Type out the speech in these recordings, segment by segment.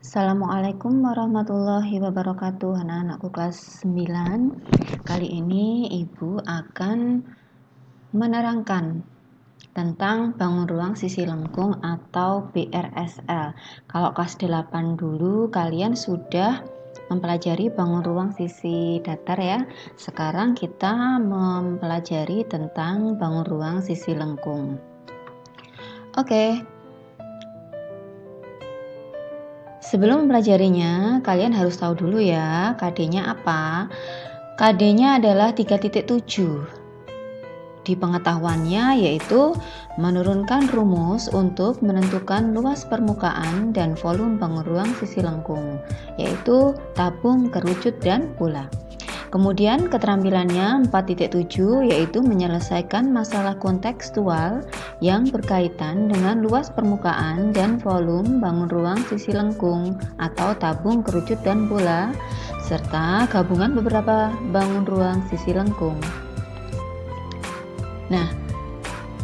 Assalamualaikum warahmatullahi wabarakatuh. Anak-anakku kelas 9. Kali ini Ibu akan menerangkan tentang bangun ruang sisi lengkung atau BRSL. Kalau kelas 8 dulu kalian sudah mempelajari bangun ruang sisi datar ya. Sekarang kita mempelajari tentang bangun ruang sisi lengkung. Oke. Sebelum mempelajarinya, kalian harus tahu dulu ya, KD-nya apa. KD-nya adalah 3.7. Di pengetahuannya yaitu menurunkan rumus untuk menentukan luas permukaan dan volume bangun ruang sisi lengkung, yaitu tabung, kerucut, dan bola. Kemudian keterampilannya 4.7 yaitu menyelesaikan masalah kontekstual yang berkaitan dengan luas permukaan dan volume bangun ruang sisi lengkung atau tabung, kerucut, dan bola, serta gabungan beberapa bangun ruang sisi lengkung. Nah,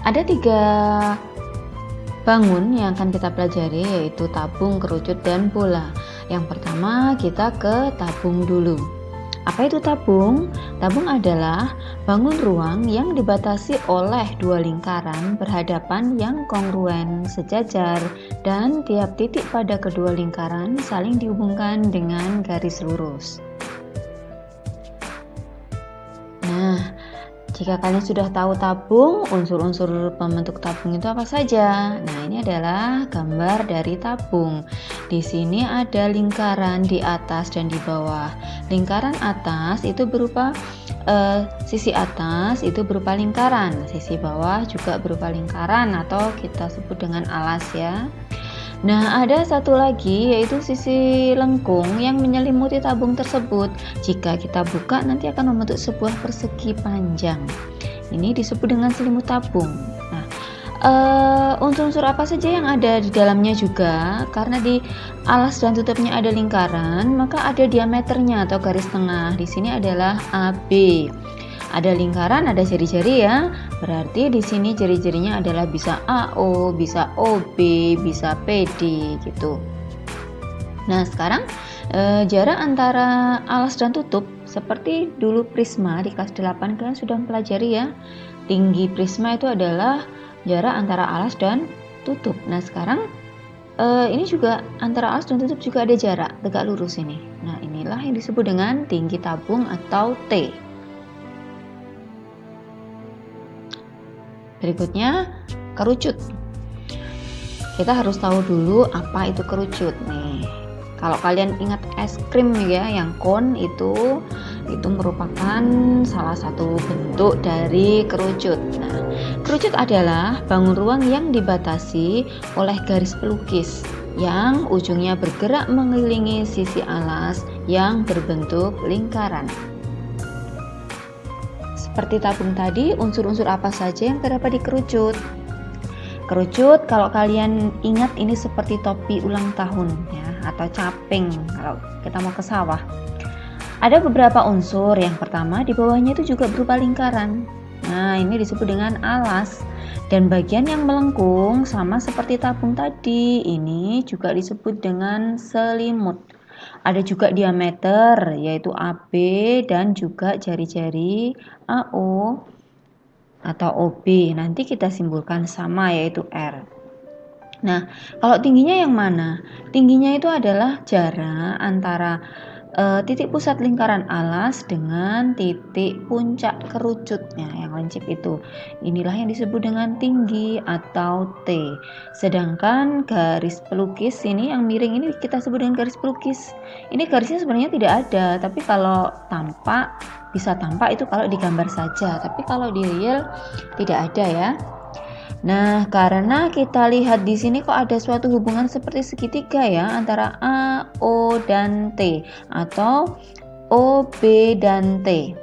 ada 3 bangun yang akan kita pelajari yaitu tabung, kerucut, dan bola. Yang pertama kita ke tabung dulu. Apa itu tabung? Tabung adalah bangun ruang yang dibatasi oleh 2 lingkaran berhadapan yang kongruen sejajar dan tiap titik pada kedua lingkaran saling dihubungkan dengan garis lurus. Nah, jika kalian sudah tahu tabung, unsur-unsur pembentuk tabung itu apa saja? Nah, ini adalah gambar dari tabung. Di sini ada lingkaran di atas dan di bawah. Lingkaran atas itu berupa sisi atas itu berupa lingkaran, sisi bawah juga berupa lingkaran atau kita sebut dengan alas ya. Nah, ada satu lagi yaitu sisi lengkung yang menyelimuti tabung tersebut. Jika kita buka nanti akan membentuk sebuah persegi panjang. Ini disebut dengan selimut tabung. Nah, unsur-unsur apa saja yang ada di dalamnya juga, karena di alas dan tutupnya ada lingkaran, maka ada diameternya atau garis tengah. Di sini adalah AB. Ada lingkaran, ada jari-jari ya. Berarti di sini jari-jarinya adalah bisa AO, bisa OB, bisa PD gitu. Nah, sekarang jarak antara alas dan tutup seperti dulu prisma di kelas 8 kalian sudah mempelajari ya. Tinggi prisma itu adalah jarak antara alas dan tutup. Nah, sekarang ini juga antara alas dan tutup juga ada jarak tegak lurus ini. Nah, inilah yang disebut dengan tinggi tabung atau T. Berikutnya kerucut. Kita harus tahu dulu apa itu kerucut nih. Kalau kalian ingat es krim ya yang kon itu merupakan salah satu bentuk dari kerucut. Nah, kerucut adalah bangun ruang yang dibatasi oleh garis pelukis yang ujungnya bergerak mengelilingi sisi alas yang berbentuk lingkaran. Seperti tabung tadi, unsur-unsur apa saja yang terdapat di kerucut? Kerucut, kalau kalian ingat ini seperti topi ulang tahun ya, atau caping kalau kita mau ke sawah. Ada beberapa unsur. Yang pertama, di bawahnya itu juga berupa lingkaran. Nah, ini disebut dengan alas. Dan bagian yang melengkung sama seperti tabung tadi, ini juga disebut dengan selimut. Ada juga diameter yaitu AB dan juga jari-jari AO atau OB. Nanti kita simpulkan sama yaitu R. Nah, kalau tingginya yang mana? Tingginya itu adalah jarak antara titik pusat lingkaran alas dengan titik puncak kerucutnya yang lancip itu. Inilah yang disebut dengan tinggi atau T. Sedangkan garis pelukis ini yang miring ini kita sebut dengan garis pelukis. Ini garisnya sebenarnya tidak ada, tapi kalau tampak bisa tampak itu kalau digambar saja, tapi kalau di real tidak ada ya. Nah, karena kita lihat di sini kok ada suatu hubungan seperti segitiga ya antara A, O, dan T atau O, B, dan T.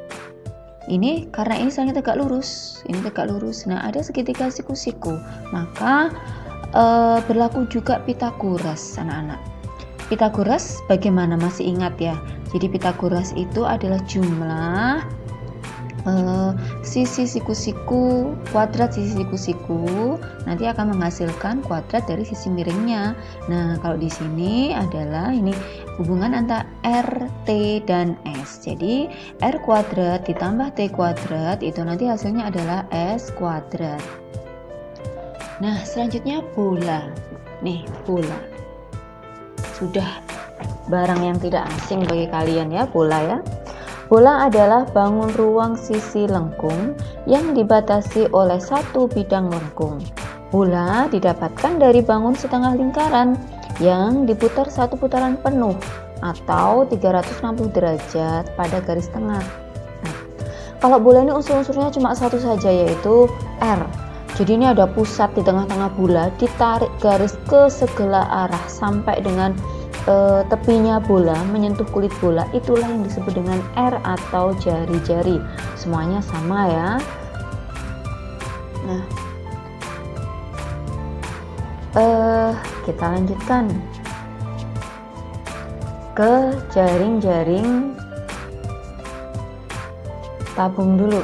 Ini karena ini saling tegak lurus, ini tegak lurus. Nah, ada segitiga siku-siku. Maka berlaku juga Pitagoras, anak-anak. Pitagoras bagaimana, masih ingat ya? Jadi Pitagoras itu adalah jumlah sisi siku-siku, kuadrat sisi siku-siku nanti akan menghasilkan kuadrat dari sisi miringnya. Nah, kalau di sini adalah ini hubungan antara R, T, dan S. Jadi R kuadrat ditambah T kuadrat itu nanti hasilnya adalah S kuadrat. Nah, selanjutnya bola. Nih, bola. Sudah barang yang tidak asing bagi kalian ya, bola ya. Bola adalah bangun ruang sisi lengkung yang dibatasi oleh satu bidang lengkung. Bola didapatkan dari bangun setengah lingkaran yang diputar satu putaran penuh atau 360 derajat pada garis tengah. Nah, kalau bola ini unsur-unsurnya cuma satu saja, yaitu R. Jadi ini ada pusat di tengah-tengah bola, ditarik garis ke segala arah sampai dengan tepinya bola menyentuh kulit bola, itulah yang disebut dengan R atau jari-jari. Semuanya sama ya. Nah, kita lanjutkan ke jaring-jaring tabung dulu.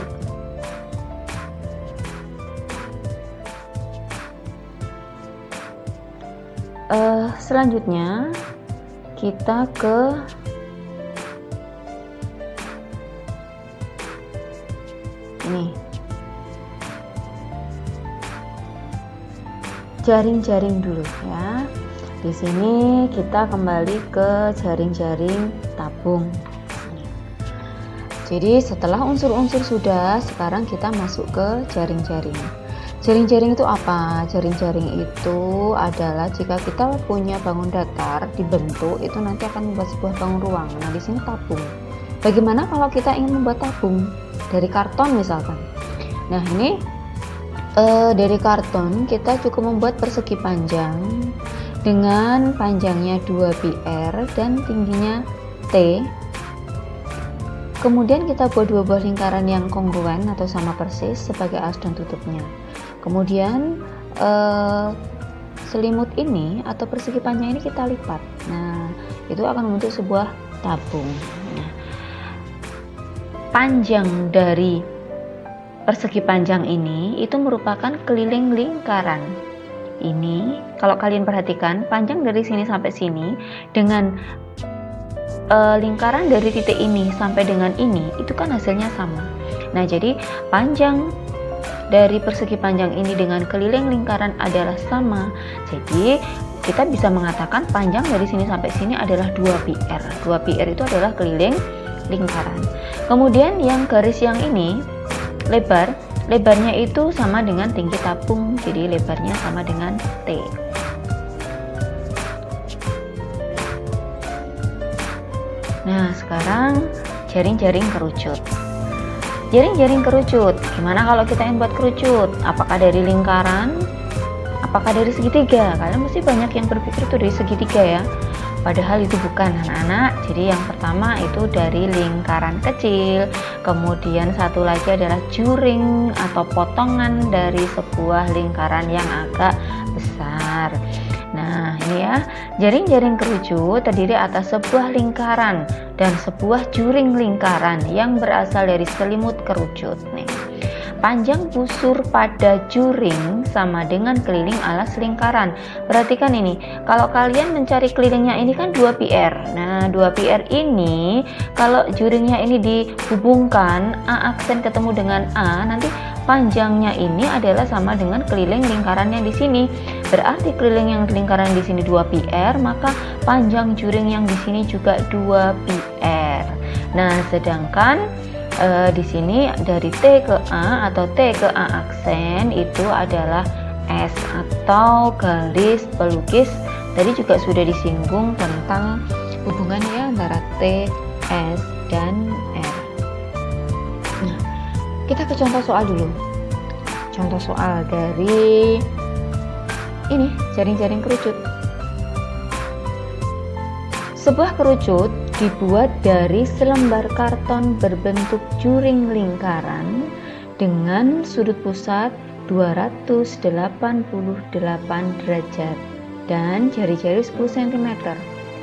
Selanjutnya kita ke ini jaring-jaring dulu ya. Di sini kita kembali ke jaring-jaring tabung. Jadi setelah unsur-unsur sudah, sekarang kita masuk ke jaring-jaring. Jaring-jaring itu apa? Jaring-jaring itu adalah jika kita punya bangun datar dibentuk, itu nanti akan membuat sebuah bangun ruang. Nah, di sini tabung. Bagaimana kalau kita ingin membuat tabung dari karton misalkan? Nah, ini dari karton kita cukup membuat persegi panjang dengan panjangnya 2 pi dan tingginya T. Kemudian kita buat dua buah lingkaran yang kongruen atau sama persis sebagai alas dan tutupnya. Kemudian selimut ini atau persegi panjang ini kita lipat. Nah, itu akan membentuk sebuah tabung. Nah, panjang dari persegi panjang ini itu merupakan keliling lingkaran. Ini kalau kalian perhatikan, panjang dari sini sampai sini dengan lingkaran dari titik ini sampai dengan ini itu kan hasilnya sama. Nah, jadi panjang dari persegi panjang ini dengan keliling lingkaran adalah sama. Jadi kita bisa mengatakan panjang dari sini sampai sini adalah 2 pi r. 2 pi r itu adalah keliling lingkaran. Kemudian yang garis yang ini lebarnya itu sama dengan tinggi tabung. Jadi lebarnya sama dengan T. Nah, sekarang jaring-jaring kerucut. Jaring-jaring kerucut, gimana kalau kita yang buat kerucut? Apakah dari lingkaran? Apakah dari segitiga? Kalian mesti banyak yang berpikir itu dari segitiga ya. Padahal itu bukan, anak-anak. Jadi yang pertama itu dari lingkaran kecil. Kemudian satu lagi adalah juring atau potongan dari sebuah lingkaran yang agak besar. Nah, ini ya, jaring-jaring kerucut terdiri atas sebuah lingkaran dan sebuah juring lingkaran yang berasal dari selimut kerucut. Nih, panjang busur pada juring sama dengan keliling alas lingkaran. Perhatikan ini, kalau kalian mencari kelilingnya ini kan 2 pi r. Nah, 2 pi r ini kalau juringnya ini dihubungkan A aksen ketemu dengan A, nanti panjangnya ini adalah sama dengan keliling lingkaran yang di sini. Berarti keliling yang lingkaran di sini 2 pi r, maka panjang juring yang di sini juga 2 pi r. Nah, sedangkan di sini dari T ke A atau T ke A aksen itu adalah S atau garis pelukis. Tadi juga sudah disinggung tentang hubungannya antara T, S, dan R. Nah, kita ke contoh soal dulu. Contoh soal dari ini, jaring-jaring kerucut. Sebuah kerucut dibuat dari selembar karton berbentuk juring lingkaran dengan sudut pusat 288 derajat dan jari-jari 10 cm.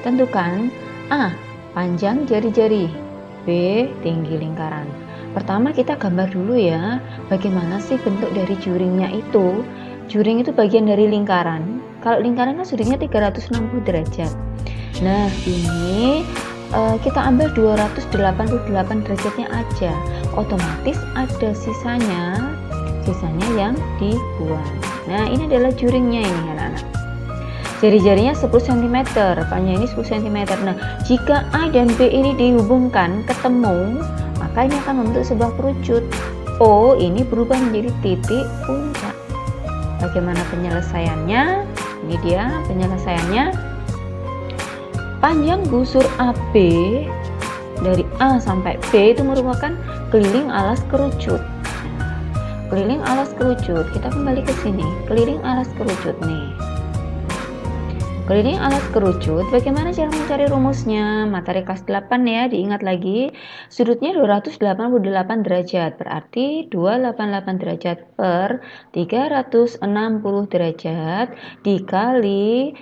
Tentukan A. Panjang jari-jari, B. Tinggi lingkaran. Pertama kita gambar dulu ya, bagaimana sih bentuk dari juringnya itu. Juring itu bagian dari lingkaran. Kalau lingkaran kan sudutnya 360 derajat. Nah, ini kita ambil 288 derajatnya aja. Otomatis ada sisanya yang dibuang. Nah, ini adalah juringnya ini anak-anak. Jari-jarinya 10 cm, panjang ini 10 cm. Nah, jika A dan B ini dihubungkan, ketemu, maka ini akan membentuk sebuah kerucut. O ini berubah menjadi titik puncak. Bagaimana penyelesaiannya? Ini dia penyelesaiannya. Panjang busur AB dari A sampai B itu merupakan keliling alas kerucut. Keliling alas kerucut, kita kembali ke sini. Keliling alas kerucut nih. Keliling alas kerucut, bagaimana cara mencari rumusnya? Materi kelas 8 ya, diingat lagi. Sudutnya 288 derajat, berarti 288 derajat per 360 derajat dikali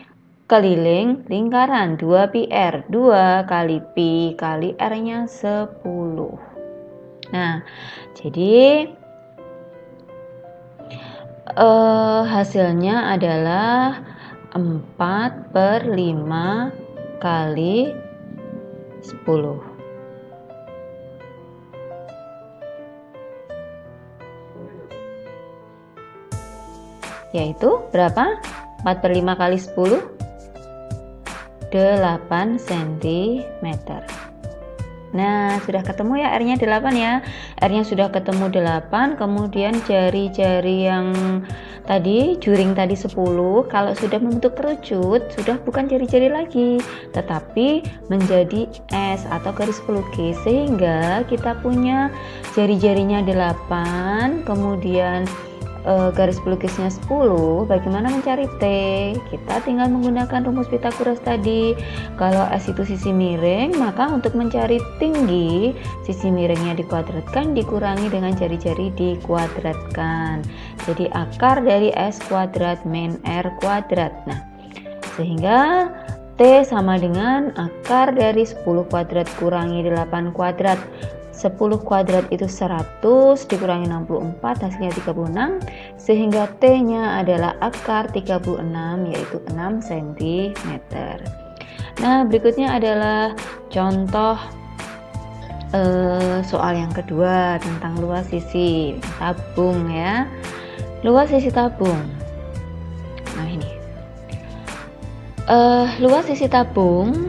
keliling lingkaran 2 pi r. 2 kali pi kali r-nya 10. Nah, jadi hasilnya adalah 4/5 kali 10. Yaitu berapa? 4/5 kali 10? 8 cm. Nah, sudah ketemu ya R-nya 8 ya. R-nya sudah ketemu 8, kemudian jari-jari yang tadi, juring tadi 10, kalau sudah membentuk kerucut, sudah bukan jari-jari lagi, tetapi menjadi S atau garis pelukis, sehingga kita punya jari-jarinya 8, kemudian garis pelukisnya 10. Bagaimana mencari T? Kita tinggal menggunakan rumus Pythagoras tadi. Kalau S itu sisi miring, maka untuk mencari tinggi, sisi miringnya dikuadratkan dikurangi dengan jari-jari dikuadratkan. Jadi akar dari S kuadrat min R kuadrat. Nah, sehingga T sama dengan akar dari 10 kuadrat kurangi 8 kuadrat. 10 kuadrat itu 100 dikurangi 64 hasilnya 36, sehingga T-nya adalah akar 36 yaitu 6 cm. Nah, berikutnya adalah contoh soal yang kedua tentang luas sisi tabung ya. Luas sisi tabung. Nah, ini. Luas sisi tabung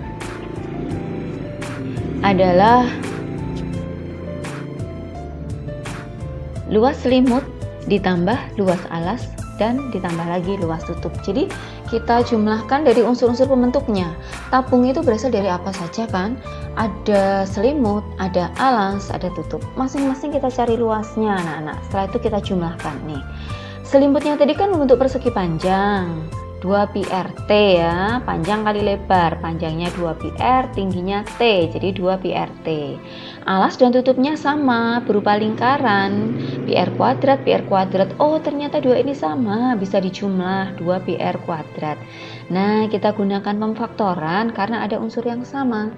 adalah luas selimut ditambah luas alas dan ditambah lagi luas tutup. Jadi kita jumlahkan dari unsur-unsur pembentuknya. Tabung itu berasal dari apa saja kan? Ada selimut, ada alas, ada tutup. Masing-masing kita cari luasnya anak-anak. Setelah itu kita jumlahkan nih. Selimutnya tadi kan membentuk persegi panjang. 2 pi r T ya, panjang kali lebar, panjangnya 2 pi r, tingginya T, jadi 2 pi r T. Alas dan tutupnya sama, berupa lingkaran, pi r kuadrat. Oh, ternyata dua ini sama, bisa dijumlah 2 pi r kuadrat. Nah, kita gunakan pemfaktoran karena ada unsur yang sama,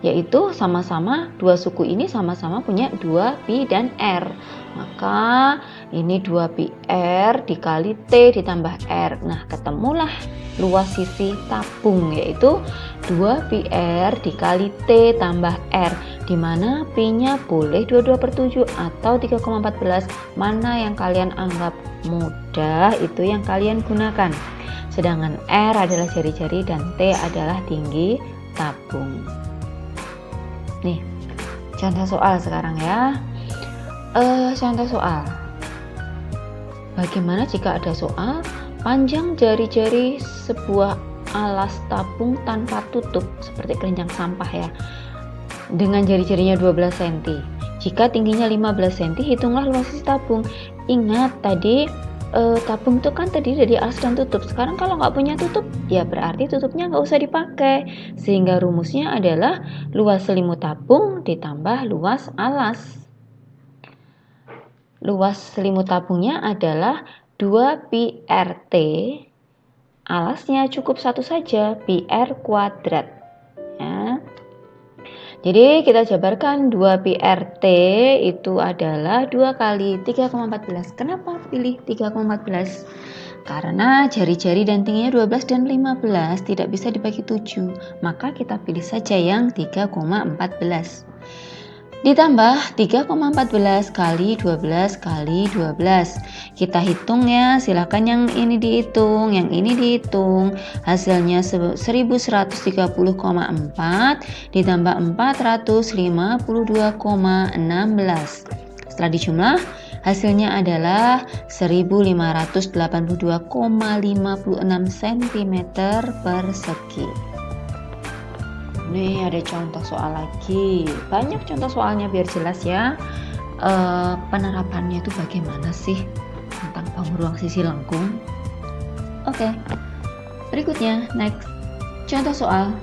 yaitu sama-sama dua suku ini sama-sama punya 2 pi dan r. Maka ini 2 pi r dikali T ditambah R. Nah, ketemulah luas sisi tabung, yaitu 2 pi r dikali T tambah R, di mana P-nya boleh 22/7 atau 3,14. Mana yang kalian anggap mudah, itu yang kalian gunakan. Sedangkan R adalah jari-jari dan T adalah tinggi tabung. Nih, contoh soal sekarang ya. Contoh soal. Bagaimana jika ada soal panjang jari-jari sebuah alas tabung tanpa tutup seperti keranjang sampah ya, dengan jari-jarinya 12 cm. Jika tingginya 15 cm, hitunglah luas sisi tabung. Ingat tadi tabung itu kan terdiri dari alas dan tutup. Sekarang kalau nggak punya tutup, ya berarti tutupnya nggak usah dipakai. Sehingga rumusnya adalah luas selimut tabung ditambah luas alas. Luas selimut tabungnya adalah 2 pi r T, alasnya cukup satu saja, pi r kuadrat ya. Jadi kita jabarkan 2 pi RT itu adalah 2 kali 3,14. Kenapa pilih 3,14? Karena jari-jari dan tingginya 12 dan 15 tidak bisa dibagi 7. Maka kita pilih saja yang 3,14. Ditambah 3,14 kali 12 kali 12. Kita hitung ya, silakan yang ini dihitung, yang ini dihitung. Hasilnya 1130,4 ditambah 452,16. Setelah dijumlah, hasilnya adalah 1582,56 cm persegi. Nih ada contoh soal lagi, banyak contoh soalnya biar jelas ya. Penerapannya itu bagaimana sih tentang bangun ruang sisi lengkung. Oke, berikutnya next contoh soal.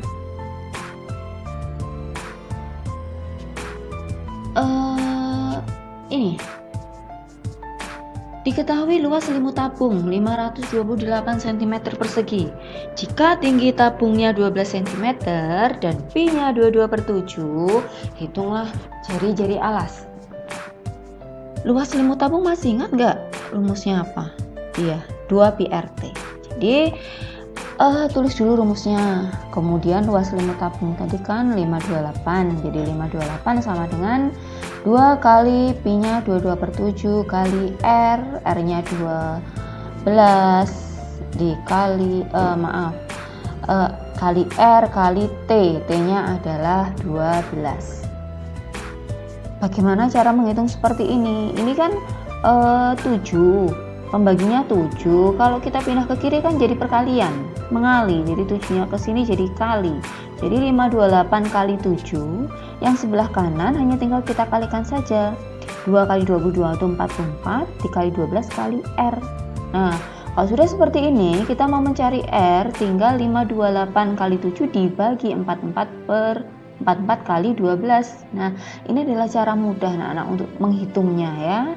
Ini diketahui luas selimut tabung 528 cm persegi. Jika tinggi tabungnya 12 cm dan pi-nya 22/7, hitunglah jari-jari alas. Luas selimut tabung masih ingat nggak rumusnya apa? Iya, 2 pi RT. Jadi tulis dulu rumusnya. Kemudian luas selimut tabung tadi kan 528. Jadi 528 sama dengan 2 kali pi-nya 22/7 kali R-nya 12 dikali kali R kali T-nya adalah 12. Bagaimana cara menghitung seperti ini? Ini kan 7, pembaginya 7. Kalau kita pindah ke kiri kan jadi perkalian, mengali. Jadi 7-nya ke sini jadi kali. Jadi 528 kali 7, yang sebelah kanan hanya tinggal kita kalikan saja. 2 kali 22 itu 44, dikali 12 kali R. Nah, kalau sudah seperti ini, kita mau mencari R, tinggal 528 kali 7 dibagi 44 kali 12. Nah, ini adalah cara mudah anak-anak untuk menghitungnya ya.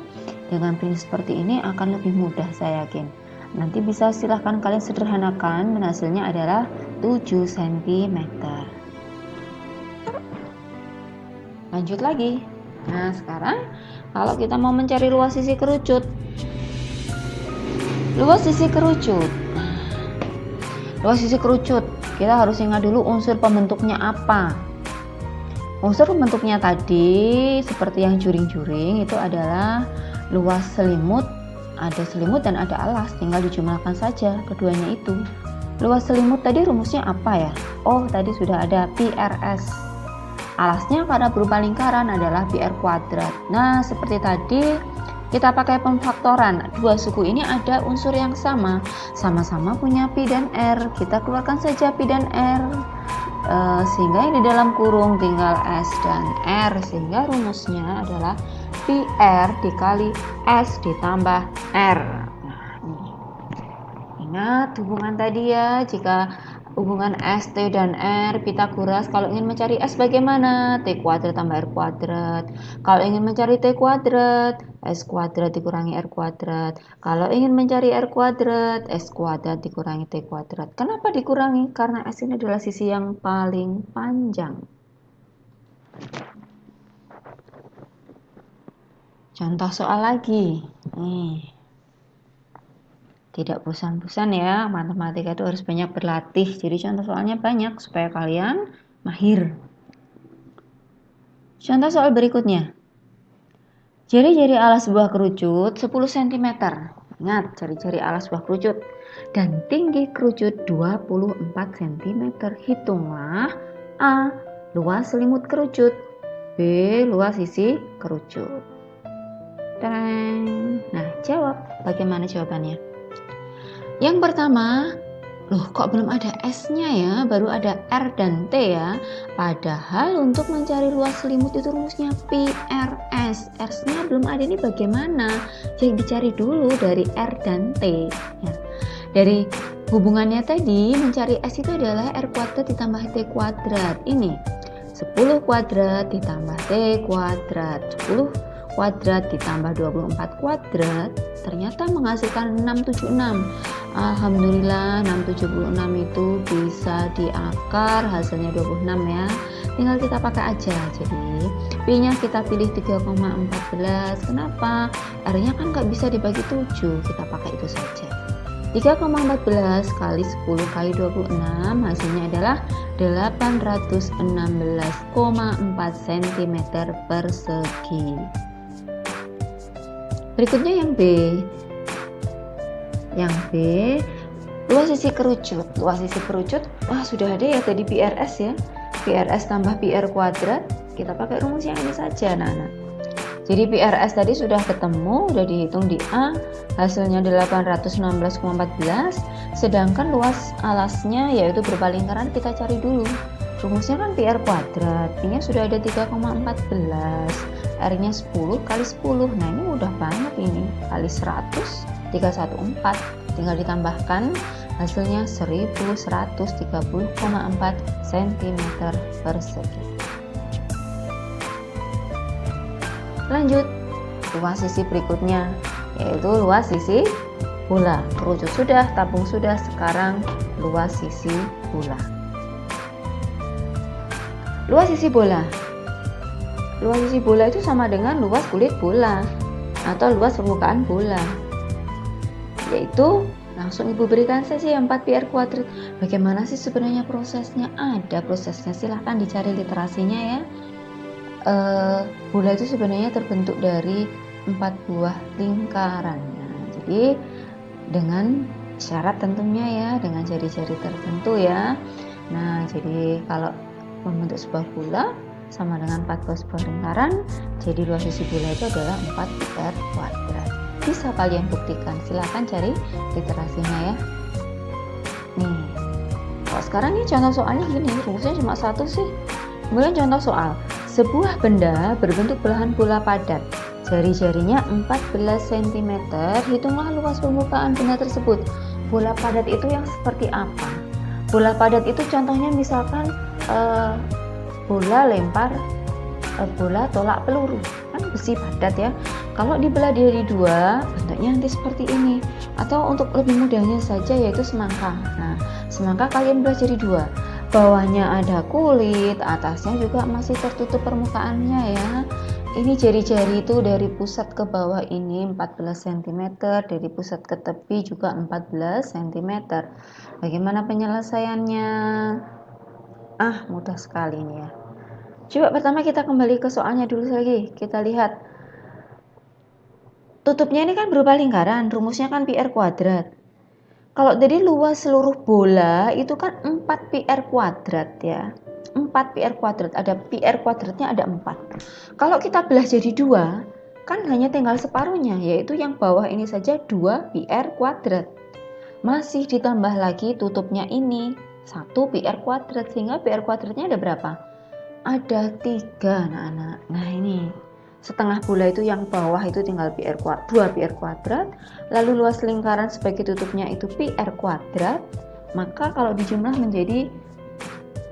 Dengan prinsip seperti ini akan lebih mudah saya yakin. Nanti bisa silahkan kalian sederhanakan dan hasilnya adalah 7 cm. Lanjut lagi. Nah, sekarang kalau kita mau mencari luas sisi kerucut. Luas sisi kerucut. Luas sisi kerucut, kita harus ingat dulu unsur pembentuknya apa. Unsur pembentuknya tadi seperti yang juring-juring itu adalah luas selimut, ada selimut dan ada alas, tinggal dijumlahkan saja keduanya itu. Luas selimut tadi rumusnya apa ya? Oh, tadi sudah ada pi RS. Alasnya karena berupa lingkaran adalah pi R kuadrat. Nah, seperti tadi kita pakai pemfaktoran. Dua suku ini ada unsur yang sama, sama-sama punya pi dan R. Kita keluarkan saja pi dan R. Sehingga yang di dalam kurung tinggal S dan R, sehingga rumusnya adalah pi R dikali S ditambah R. Nah, ini. Ingat hubungan tadi ya, jika hubungan S, T, dan R Pitagoras, kalau ingin mencari S bagaimana? T kuadrat tambah R kuadrat. Kalau ingin mencari T kuadrat, S kuadrat dikurangi R kuadrat. Kalau ingin mencari R kuadrat, S kuadrat dikurangi T kuadrat. Kenapa dikurangi? Karena S ini adalah sisi yang paling panjang. Contoh soal lagi. Nih. Tidak bosan-bosan ya, matematika itu harus banyak berlatih. Jadi contoh soalnya banyak supaya kalian mahir. Contoh soal berikutnya. Jari-jari alas buah kerucut 10 cm. Ingat, jari-jari alas buah kerucut. Dan tinggi kerucut 24 cm. Hitunglah A. Luas selimut kerucut. B. Luas sisi kerucut. Nah, jawab. Bagaimana jawabannya? Yang pertama, loh kok belum ada S-nya ya, baru ada R dan T ya. Padahal untuk mencari luas selimut itu rumusnya pi RS. S-nya belum ada, ini bagaimana? Jadi dicari dulu dari R dan T. Ya. Dari hubungannya tadi, mencari S itu adalah R kuadrat ditambah T kuadrat. Ini 10 kuadrat ditambah T kuadrat. 10 kuadrat ditambah 24 kuadrat ternyata menghasilkan 676. Alhamdulillah 676 itu bisa diakar, hasilnya 26 ya. tinggal kita pakai aja. Jadi P-nya kita pilih 3,14. Kenapa? R-nya kan nggak bisa dibagi 7, kita pakai itu saja. 3,14 kali 10 kali 26 hasilnya adalah 816,4 cm persegi. Berikutnya yang B. Yang B, luas sisi kerucut. Luas sisi kerucut, wah sudah ada ya tadi PRS ya. PRS tambah PR kuadrat, kita pakai rumus yang ini saja anak-anak. Jadi PRS tadi sudah ketemu, sudah dihitung di A, hasilnya 816,14, sedangkan luas alasnya yaitu berupa lingkaran kita cari dulu. Rumusnya kan PR kuadrat, P-nya sudah ada 3,14, R-nya 10 kali 10, nah ini mudah banget ini, kali 100, 314, tinggal ditambahkan, hasilnya 1130,4 cm persegi. Lanjut, luas sisi berikutnya, yaitu luas sisi bola. Kerucut sudah, tabung sudah, sekarang luas sisi bola. Luas sisi bola. Luas sisi bola itu sama dengan luas kulit bola atau luas permukaan bola. Yaitu langsung Ibu berikan saja yang 4 PR kuadrat. Bagaimana sih sebenarnya prosesnya? Ada prosesnya, silahkan dicari literasinya ya. Bola itu sebenarnya terbentuk dari 4 buah lingkaran. Jadi dengan syarat tentunya ya, dengan jari-jari tertentu ya. Nah, jadi kalau membentuk sebuah bola sama dengan 4 buah lingkaran, jadi luas sisi bola itu adalah 4 PR kuadrat. Bisa kalian buktikan, silahkan cari literasinya ya. Nih, kalau sekarang ini contoh soalnya gini, rumusnya cuma satu sih. Kemudian contoh soal, sebuah benda berbentuk belahan bola padat, jari-jarinya 14 cm, hitunglah luas permukaan benda tersebut. Bola padat itu yang seperti apa? Bola padat itu contohnya misalkan bola lempar, bola tolak peluru, kan besi padat ya. Kalau dibelah dari dua, bentuknya nanti seperti ini. Atau untuk lebih mudahnya saja yaitu semangka. Nah, semangka kalian belah jadi dua. Bawahnya ada kulit, atasnya juga masih tertutup permukaannya ya. Ini jari-jari itu dari pusat ke bawah ini 14 cm, dari pusat ke tepi juga 14 cm. Bagaimana penyelesaiannya? Mudah sekali ini ya. Coba pertama kita kembali ke soalnya dulu lagi. Kita lihat. Tutupnya ini kan berupa lingkaran, rumusnya kan PR kuadrat. Kalau dari luas seluruh bola itu kan 4 PR kuadrat ya. 4 PR kuadrat, ada PR kuadratnya ada 4. Kalau kita belah jadi 2, kan hanya tinggal separuhnya, yaitu yang bawah ini saja 2 PR kuadrat. Masih ditambah lagi tutupnya ini 1 PR kuadrat, sehingga PR kuadratnya ada berapa? Ada 3 anak-anak. Nah ini setengah bola itu yang bawah itu tinggal 2 PR kuadrat, lalu luas lingkaran sebagai tutupnya itu PR kuadrat, maka kalau dijumlah menjadi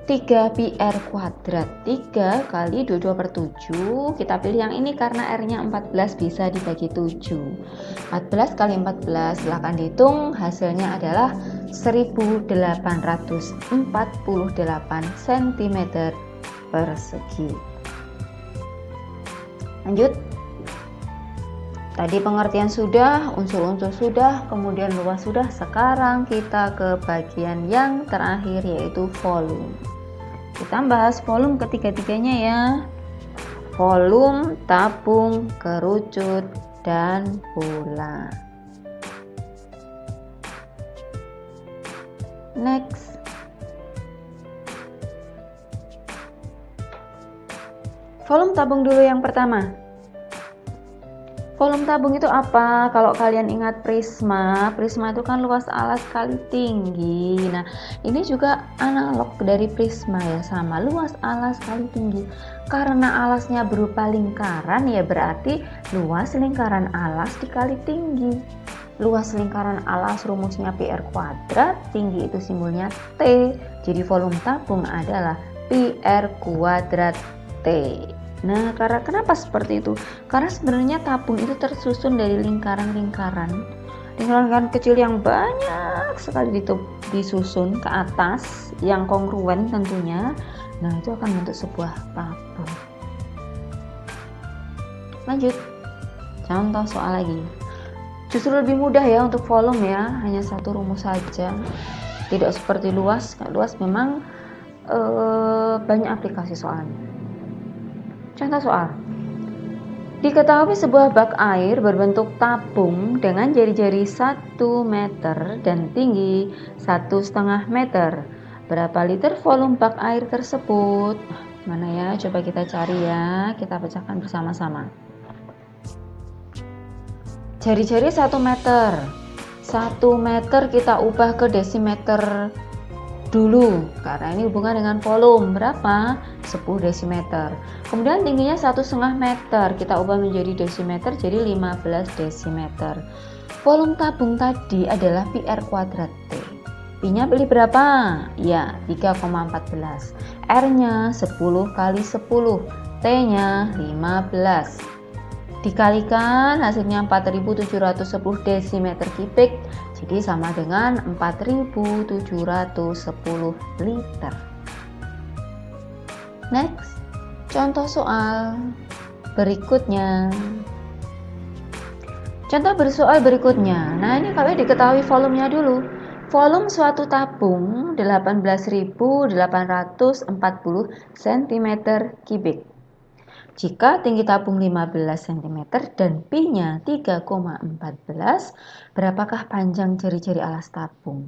3 PR kuadrat. 3 kali 22/7, kita pilih yang ini karena R-nya 14 bisa dibagi 7. 14 kali 14, silahkan dihitung, hasilnya adalah 1848 cm persegi. Lanjut, tadi pengertian sudah, unsur-unsur sudah, kemudian luas sudah. Sekarang kita ke bagian yang terakhir yaitu volume. Kita bahas volume ketiga-tiganya ya. Volume, tabung, kerucut, dan bola. Next. Volume tabung dulu yang pertama. Volume tabung itu apa? Kalau kalian ingat prisma itu kan luas alas kali tinggi. Nah, ini juga analog dari prisma ya, sama luas alas kali tinggi. Karena alasnya berupa lingkaran ya berarti luas lingkaran alas dikali tinggi. Luas lingkaran alas rumusnya PR kuadrat, tinggi itu simbolnya T. Jadi volume tabung adalah PR kuadrat T. Nah, kenapa seperti itu? Karena sebenarnya tabung itu tersusun dari lingkaran-lingkaran. lingkaran kecil yang banyak sekali disusun ke atas yang kongruen tentunya. Nah, itu akan bentuk sebuah tabung. Lanjut, contoh soal lagi. Justru lebih mudah ya untuk volume ya, hanya satu rumus saja. Tidak seperti luas, luas memang banyak aplikasi soalnya. Contoh soal. Diketahui sebuah bak air berbentuk tabung dengan jari-jari 1 meter dan tinggi 1,5 meter. Berapa liter volume bak air tersebut? Mana ya? Coba kita cari ya. Kita pecahkan bersama-sama. Jari-jari 1 meter. 1 meter kita ubah ke desimeter dulu, karena ini hubungan dengan volume. Berapa? 10 desimeter. Kemudian tingginya 1,5 meter, kita ubah menjadi desimeter, jadi 15 desimeter. Volume tabung tadi adalah PR kuadrat T. Pi-nya beli berapa? Ya, 3,14. R-nya 10 kali 10, T-nya 15. Dikalikan hasilnya 4710 desimeter kubik, jadi sama dengan 4710 liter. Next, contoh soal berikutnya. Contoh bersoal berikutnya. Nah, ini kalian diketahui volumenya dulu. Volume suatu tabung 18.840 cm kubik. Jika tinggi tabung 15 cm dan Pi-nya 3,14, berapakah panjang jari-jari alas tabung?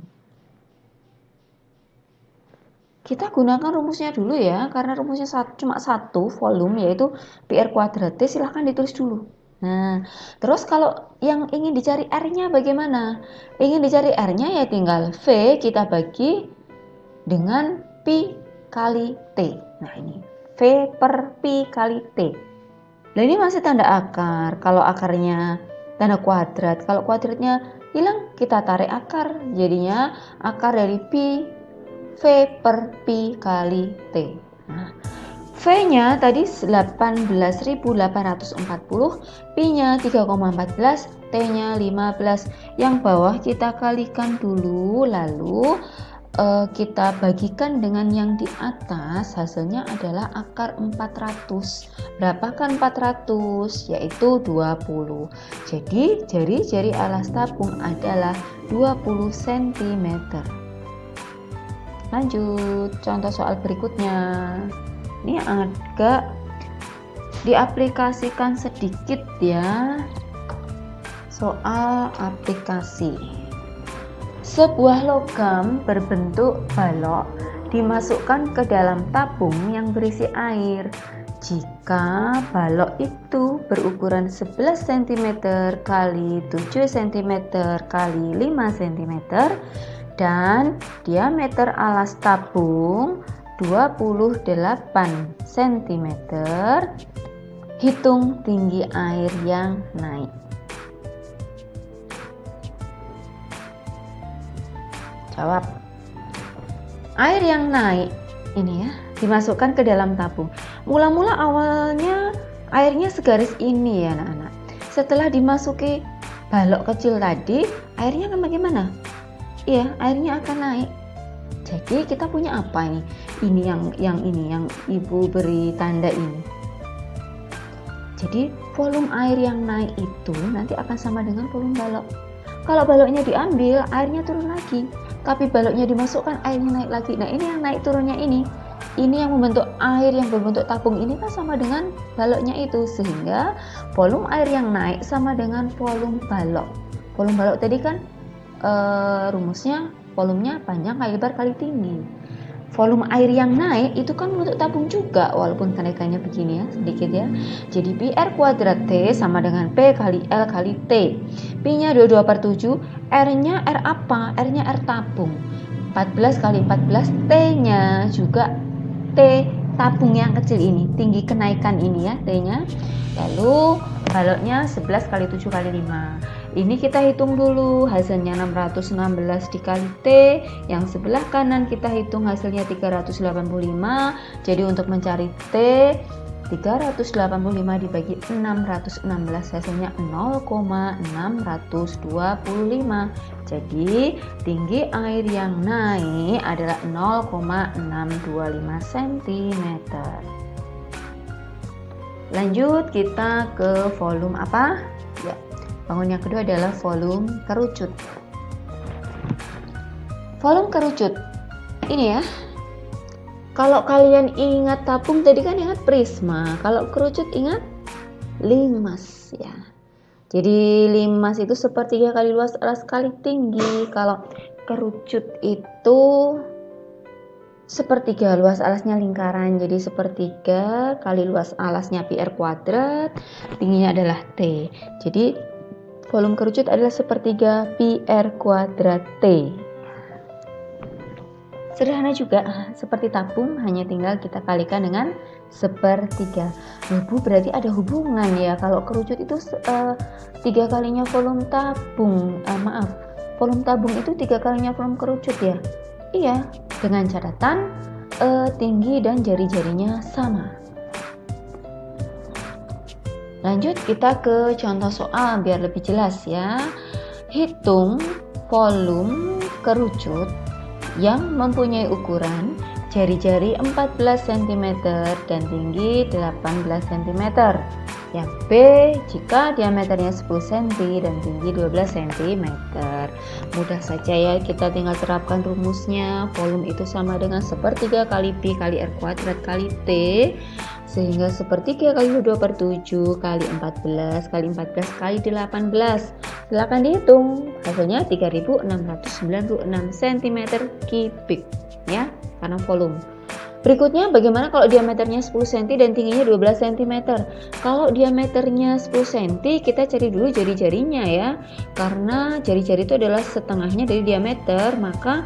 Kita gunakan rumusnya dulu ya, karena rumusnya cuma satu volume, yaitu PR kuadrat T. Silahkan ditulis dulu. Nah, terus kalau yang ingin dicari R-nya bagaimana? Ingin dicari R-nya ya tinggal V kita bagi dengan Pi kali T. Nah, ini V per Pi kali T. Nah, ini masih tanda akar. Kalau akarnya tanda kuadrat, kalau kuadratnya hilang, kita tarik akar. Jadinya akar dari Pi V per Pi kali T. Nah, V-nya tadi 18.840, Pi-nya 3,14, T-nya 15. Yang bawah kita kalikan dulu, lalu kita bagikan dengan yang di atas, hasilnya adalah akar 400. Berapakah 400? Yaitu 20. Jadi jari-jari alas tabung adalah 20 cm. Lanjut, contoh soal berikutnya. Ini agak diaplikasikan sedikit ya. Soal aplikasi. Sebuah logam berbentuk balok dimasukkan ke dalam tabung yang berisi air. Jika balok itu berukuran 11 cm kali 7 cm kali 5 cm dan diameter alas tabung 28 cm, hitung tinggi air yang naik. Jawab. Air yang naik ini ya dimasukkan ke dalam tabung. Mula-mula awalnya airnya segaris ini ya anak-anak. Setelah dimasuki balok kecil tadi, airnya akan bagaimana? Iya, airnya akan naik. Jadi kita punya apa ini? Ini yang ibu beri tanda ini. Jadi volume air yang naik itu nanti akan sama dengan volume balok. Kalau baloknya diambil, airnya turun lagi. Tapi baloknya dimasukkan, airnya naik lagi. Nah, ini yang naik turunnya ini. Ini yang membentuk air yang berbentuk tabung ini kan sama dengan baloknya itu. Sehingga volume air yang naik sama dengan volume balok. Volume balok tadi kan rumusnya volumenya panjang kali lebar kali tinggi. Volume air yang naik itu kan membentuk tabung juga, walaupun tandaikannya begini ya, sedikit ya. Jadi PR kuadrat T sama dengan P kali L kali T. Pi-nya 22/7, R-nya R apa? R-nya R tabung. 14 kali 14, T-nya juga T tabung yang kecil ini, tinggi kenaikan ini ya T-nya. Lalu baloknya 11 kali 7 kali 5. Ini kita hitung dulu, hasilnya 616 dikali T, yang sebelah kanan kita hitung hasilnya 385. Jadi untuk mencari T, 385 dibagi 616 hasilnya 0,625. Jadi tinggi air yang naik adalah 0,625 cm. Lanjut kita ke volume apa? Ya, bangun yang kedua adalah volume kerucut. Volume kerucut ini ya. Kalau kalian ingat tabung tadi kan ingat prisma, kalau kerucut ingat limas ya. Jadi limas itu sepertiga kali luas alas kali tinggi. Kalau kerucut itu sepertiga luas alasnya lingkaran, jadi sepertiga kali luas alasnya pi r kuadrat, tingginya adalah T. Jadi volume kerucut adalah sepertiga pi r kuadrat T. Sederhana juga seperti tabung, hanya tinggal kita kalikan dengan sepertiga. Bu, berarti ada hubungan ya, kalau kerucut itu 3 kalinya volume tabung. Volume tabung itu 3 kalinya volume kerucut ya. Iya, dengan catatan tinggi dan jari-jarinya sama. Lanjut kita ke contoh soal biar lebih jelas ya. Hitung volume kerucut yang mempunyai ukuran jari-jari 14 cm dan tinggi 18 cm. Yang B jika diameternya 10 cm dan tinggi 12 cm. Mudah saja ya, kita tinggal terapkan rumusnya. Volume itu sama dengan sepertiga kali pi kali r kuadrat kali T, sehingga sepertiga kali 2/7 kali 14 kali 14 kali 18. Silakan dihitung, hasilnya 3696 cm3 ya, karena volume. Berikutnya bagaimana kalau diameternya 10 cm dan tingginya 12 cm. Kalau diameternya 10 cm kita cari dulu jari-jarinya ya, karena jari-jari itu adalah setengahnya dari diameter, maka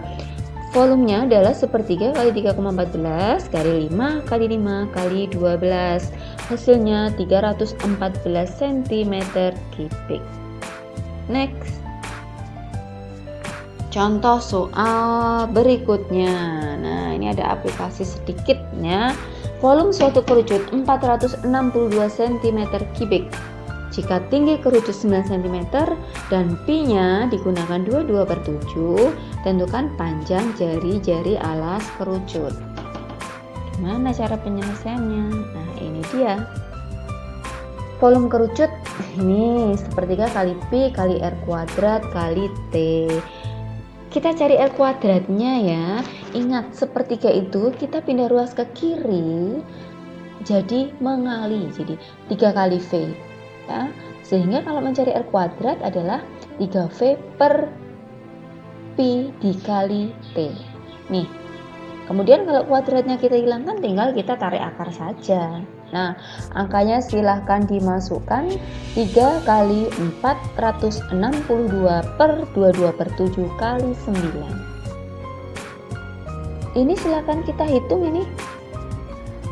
volumenya adalah sepertiga kali 3,14 kali 5 kali 5 kali 12, hasilnya 314 cm3. Next, contoh soal berikutnya. Nah, ini ada aplikasi sedikitnya. Volume suatu kerucut 462 cm3. Jika tinggi kerucut 9 cm dan pi-nya digunakan 22/7, tentukan panjang jari-jari alas kerucut. Gimana cara penyelesaiannya? Nah, ini dia. Volume kerucut ini sepertiga kali pi kali r kuadrat kali T. Kita cari r kuadratnya ya. Ingat, sepertiga itu kita pindah ruas ke kiri jadi mengali, jadi 3 kali V ya. Sehingga kalau mencari r kuadrat adalah 3V per pi dikali T. Nih, kemudian kalau kuadratnya kita hilangkan, tinggal kita tarik akar saja. Nah, angkanya silahkan dimasukkan 3 kali 462 per 22/7 kali 9. Ini silahkan kita hitung ini.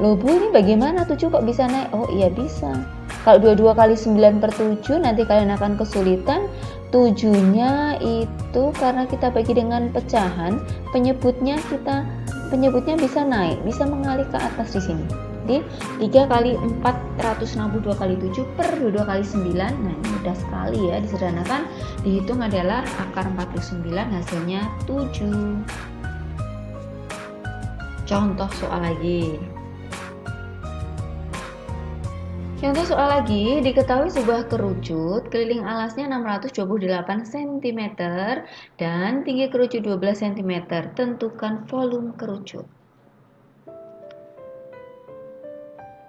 Loh Bu, ini bagaimana 7 kok bisa naik? Oh iya bisa. Kalau 22 kali 9/7 nanti kalian akan kesulitan. 7-nya itu karena kita bagi dengan pecahan, penyebutnya bisa naik, bisa mengalir ke atas di sini. Jadi 3 kali 462 kali 7 per 22 kali 9. Nah, ini mudah sekali ya, disederhanakan. Dihitung adalah akar 49, hasilnya 7. Contoh soal lagi. Contoh soal lagi, diketahui sebuah kerucut keliling alasnya 628 cm dan tinggi kerucut 12 cm. Tentukan volume kerucut.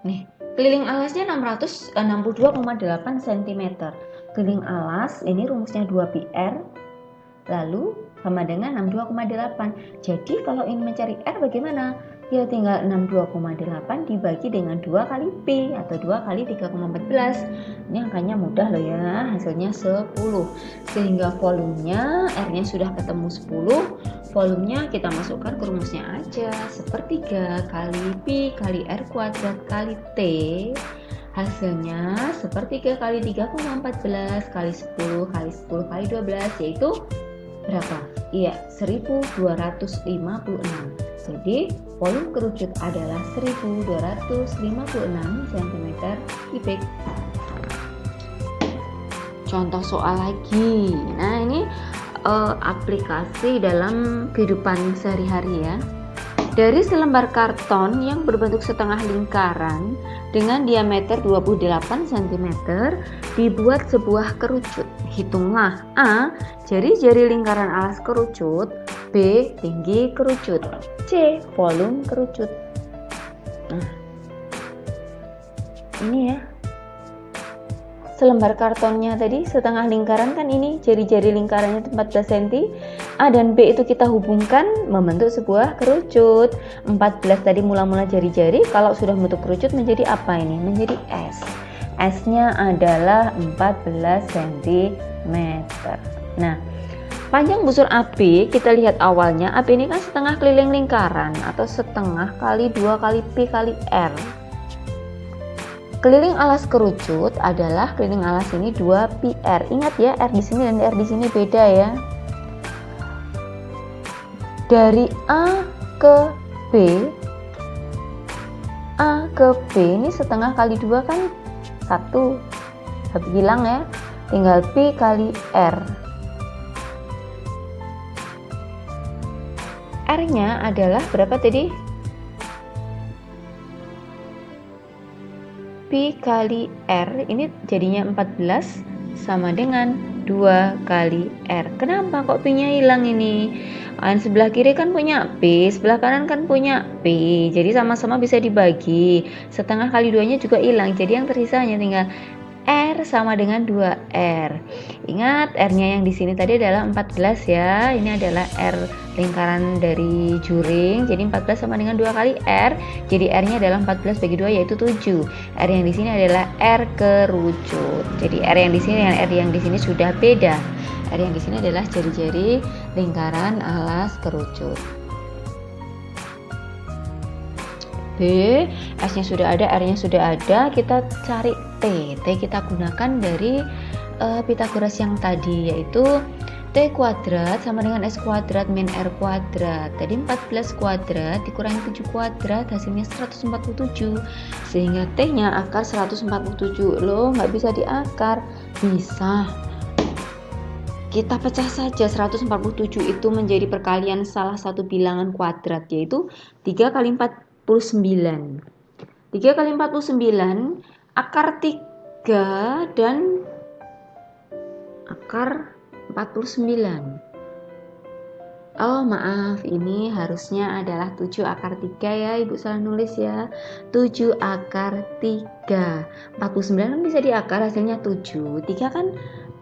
Nih, keliling alasnya 662,8 cm. Keliling alas ini rumusnya 2 pi r lalu sama dengan 62,8. Jadi kalau ingin mencari r bagaimana? Ya tinggal 62,8 dibagi dengan 2 kali pi atau 2 kali 3,14. Ini angkanya mudah loh ya, hasilnya 10. Sehingga volumenya, R-nya sudah ketemu 10. Volumenya kita masukkan ke rumusnya aja. Sepertiga kali pi kali r kuadrat kali T. Hasilnya sepertiga kali 3,14 kali 10 kali 10 kali 12, yaitu berapa? Iya, 1256. Jadi volume kerucut adalah 1256 cm3. Contoh soal lagi. Nah, ini aplikasi dalam kehidupan sehari-hari ya. Dari selembar karton yang berbentuk setengah lingkaran dengan diameter 28 cm dibuat sebuah kerucut. Hitunglah: A. Jari-jari lingkaran alas kerucut, B. Tinggi kerucut, C. Volume kerucut. Nah, ini ya, selembar kartonnya tadi setengah lingkaran kan, ini jari-jari lingkarannya 14 cm. A dan B itu kita hubungkan membentuk sebuah kerucut. 14 tadi mula-mula jari-jari, kalau sudah membentuk kerucut menjadi apa ini? Menjadi S. S-nya adalah 14 cm. Nah, panjang busur AB kita lihat awalnya. AB ini kan setengah keliling lingkaran atau setengah kali 2 kali Pi kali R. Keliling alas kerucut adalah keliling alas ini 2 pi R. Ingat ya, R di sini dan R di sini beda ya. Dari A ke B, A ke B ini setengah kali 2 kan 1. Habis hilang ya. Tinggal Pi kali R. R-nya adalah berapa tadi? Pi kali R, ini jadinya 14 sama dengan 2 kali R. Kenapa kok Pi-nya hilang ini? Sebelah kiri kan punya P, sebelah kanan kan punya P. Jadi sama-sama bisa dibagi. Setengah kali 2-nya juga hilang. Jadi yang tersisa hanya tinggal R sama dengan 2R. Ingat, R-nya yang di sini tadi adalah 14 ya. Ini adalah R lingkaran dari juring. Jadi 14 sama dengan 2 kali R. Jadi R-nya adalah 14 bagi 2 yaitu 7. R yang di sini adalah R kerucut. Jadi R yang di sini dengan R yang di sini sudah beda. R yang di sini adalah jari-jari lingkaran alas kerucut. B, S-nya sudah ada, R-nya sudah ada, kita cari T. T kita gunakan dari Pythagoras yang tadi, yaitu T kuadrat sama dengan S kuadrat min R kuadrat. Tadi 14 kuadrat dikurangi 7 kuadrat, hasilnya 147. Sehingga T-nya akar 147. Loh, nggak bisa diakar. Bisa. Kita pecah saja 147 itu menjadi perkalian salah satu bilangan kuadrat, yaitu 3 kali 49. 3 kali 49 akar 3 dan akar 49. Oh maaf, ini harusnya adalah 7 akar 3 ya, Ibu salah nulis ya. 7 akar 3. 49 kan bisa diakar, hasilnya 7. 3 kan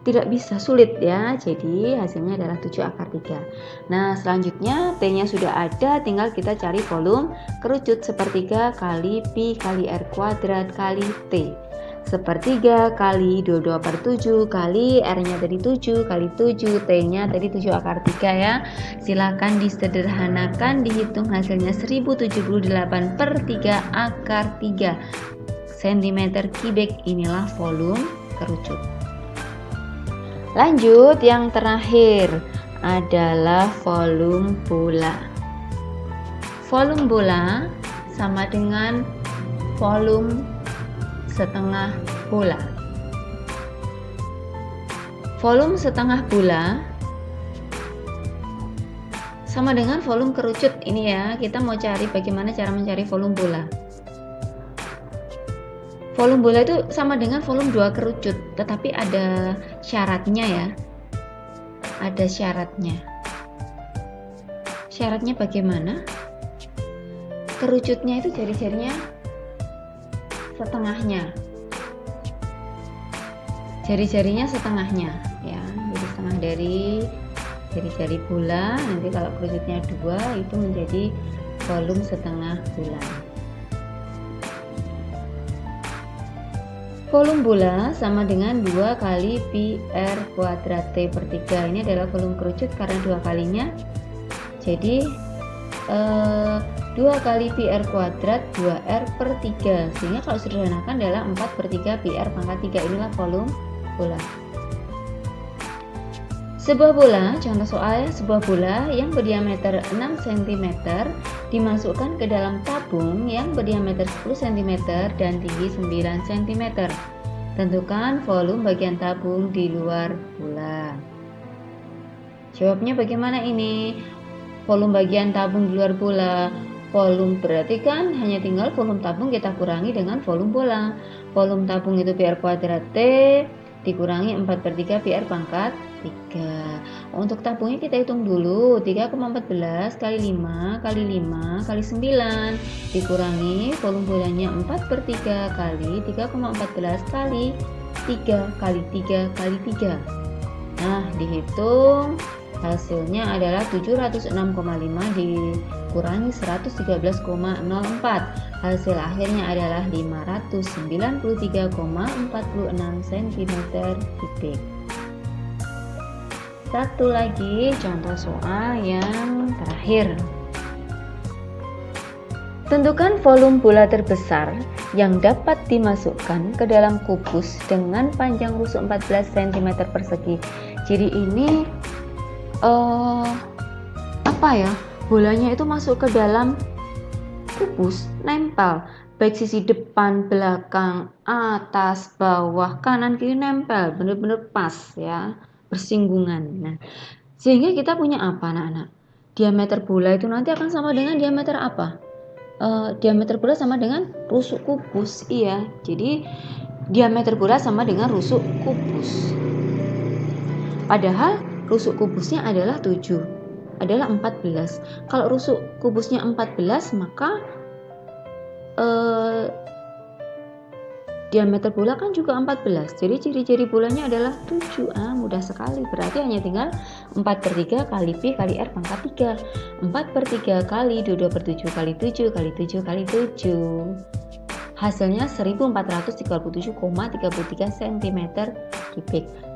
tidak bisa, sulit ya. Jadi hasilnya adalah 7 akar 3. Nah, selanjutnya T-nya sudah ada, tinggal kita cari volume kerucut. Sepertiga kali Pi kali R kuadrat kali T. Sepertiga kali 22/7 kali R-nya tadi 7 kali 7, T-nya tadi 7 akar 3 ya. Silakan disederhanakan, dihitung hasilnya 1078/3 akar 3 cm3. Inilah volume kerucut. Lanjut, yang terakhir adalah volume bola. Volume bola sama dengan volume setengah bola. Volume setengah bola sama dengan volume kerucut. Ini ya, kita mau cari bagaimana cara mencari volume bola. Volume bola itu sama dengan volume 2 kerucut, tetapi ada syaratnya ya. Ada syaratnya. Syaratnya bagaimana? Kerucutnya itu jari-jarinya setengahnya. Jari-jarinya setengahnya ya. Jadi setengah dari jari-jari bola. Nanti kalau kerucutnya 2 itu menjadi volume setengah bola. Volume bola sama dengan 2 kali Pi R kuadrat T per 3. Ini adalah volume kerucut karena 2 kalinya. Jadi 2 kali Pi R kuadrat 2R per 3. Sehingga kalau sederhanakan adalah 4/3 Pi R pangkat 3. Inilah volume bola. Sebuah bola, contoh soal, sebuah bola yang berdiameter 6 cm dimasukkan ke dalam tabung yang berdiameter 10 cm dan tinggi 9 cm. Tentukan volume bagian tabung di luar bola. Jawabnya bagaimana ini? Volume bagian tabung di luar bola. Volume berarti kan hanya tinggal volume tabung kita kurangi dengan volume bola. Volume tabung itu pi r kuadrat T dikurangi 4/3 pi r pangkat 3. Untuk tabungnya kita hitung dulu. 3,14 kali 5 kali 5 kali 9 dikurangi volume bolanya 4/3 kali 3,14 kali 3 kali 3 kali 3. Nah, dihitung hasilnya adalah 706,5 dikurangi 113,04. Hasil akhirnya adalah 593,46 cm3. Satu lagi contoh soal yang terakhir. Tentukan volume bola terbesar yang dapat dimasukkan ke dalam kubus dengan panjang rusuk 14 cm persegi. Jadi ini bolanya itu masuk ke dalam kubus, nempel, baik sisi depan, belakang, atas, bawah, kanan, kiri, nempel, benar-benar pas ya, bersinggungan. Nah, sehingga kita punya apa anak-anak? Diameter bola itu nanti akan sama dengan diameter apa? Diameter bola sama dengan rusuk kubus. Iya, jadi diameter bola sama dengan rusuk kubus. Padahal rusuk kubusnya adalah 7, adalah 14. Kalau rusuk kubusnya 14, maka diameter bola kan juga 14. Jadi ciri-ciri bolanya adalah 7. Mudah sekali. Berarti hanya tinggal 4/3 kali pi kali r pangkat 3. 4/3 kali 22/7 kali 7 kali 7 kali 7. Hasilnya 1437,33 cm3.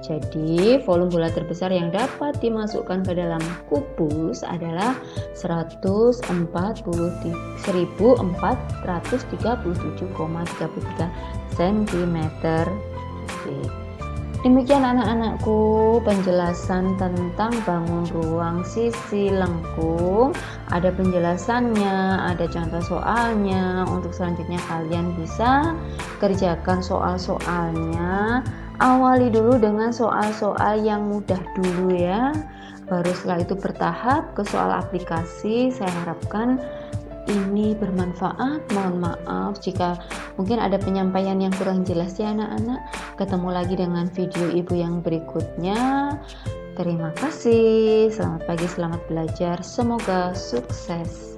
Jadi volume bola terbesar yang dapat dimasukkan ke dalam kubus adalah 1437,33 cm3. Demikian anak-anakku penjelasan tentang bangun ruang sisi lengkung. Ada penjelasannya, ada contoh soalnya. Untuk selanjutnya kalian bisa kerjakan soal-soalnya. Awali dulu dengan soal-soal yang mudah dulu ya. Baru setelah itu bertahap ke soal aplikasi. Saya harapkan ini bermanfaat. Mohon maaf jika mungkin ada penyampaian yang kurang jelas ya anak-anak. Ketemu lagi dengan video ibu yang berikutnya. Terima kasih. Selamat pagi, selamat belajar. Semoga sukses.